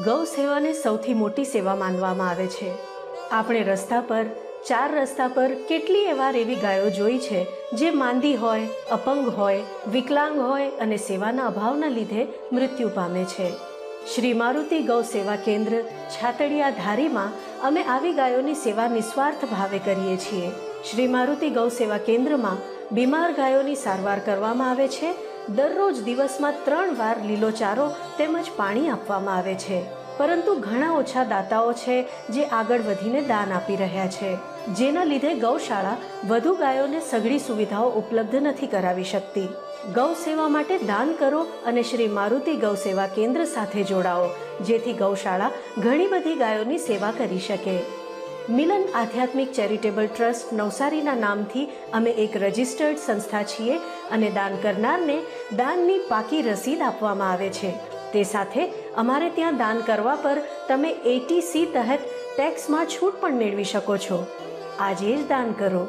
ગૌ સેવાને સૌથી મોટી સેવા માનવામાં આવે છે। આપણે રસ્તા પર, ચાર રસ્તા પર કેટલીય વાર એવી ગાયો જોઈ છે જે માંદી હોય, અપંગ હોય, વિકલાંગ હોય અને સેવાના અભાવના લીધે મૃત્યુ પામે છે। શ્રી મારુતિ ગૌ સેવા કેન્દ્ર છાતડિયા ધારીમાં અમે આવી ગાયોની સેવા નિસ્વાર્થ ભાવે કરીએ છીએ। શ્રી મારુતિ ગૌ સેવા કેન્દ્રમાં બીમાર ગાયોની સારવાર કરવામાં આવે છે। દરરોજ દિવસમાં 3 વાર લીલો ચારો તેમજ પાણી આપવામાં આવે છે। પરંતુ ઘણા ઓછા દાતાઓ છે જે આગળ વધીને દાન આપી રહ્યા છે, જેના લીધે ગૌશાળા વધુ ગાયોને સઘળી સુવિધાઓ ઉપલબ્ધ નથી કરાવી શકતી। ગૌ સેવા માટે દાન કરો અને શ્રી મારુતિ ગૌ સેવા કેન્દ્ર સાથે જોડાઓ, જેથી ગૌશાળા ઘણી બધી ગાયોની સેવા કરી શકે। મિલન આધ્યાત્મિક ચેરિટેબલ ટ્રસ્ટ નવસારીના નામથી અમે એક રજિસ્ટર્ડ સંસ્થા છીએ અને દાન કરનારને દાનની પાકી રસીદ આપવામાં આવે છે। તે સાથે અમારે ત્યાં દાન કરવા પર તમે ATC તહેત ટેક્સમાં છૂટ પણ મેળવી શકો છો। આજે જ દાન કરો।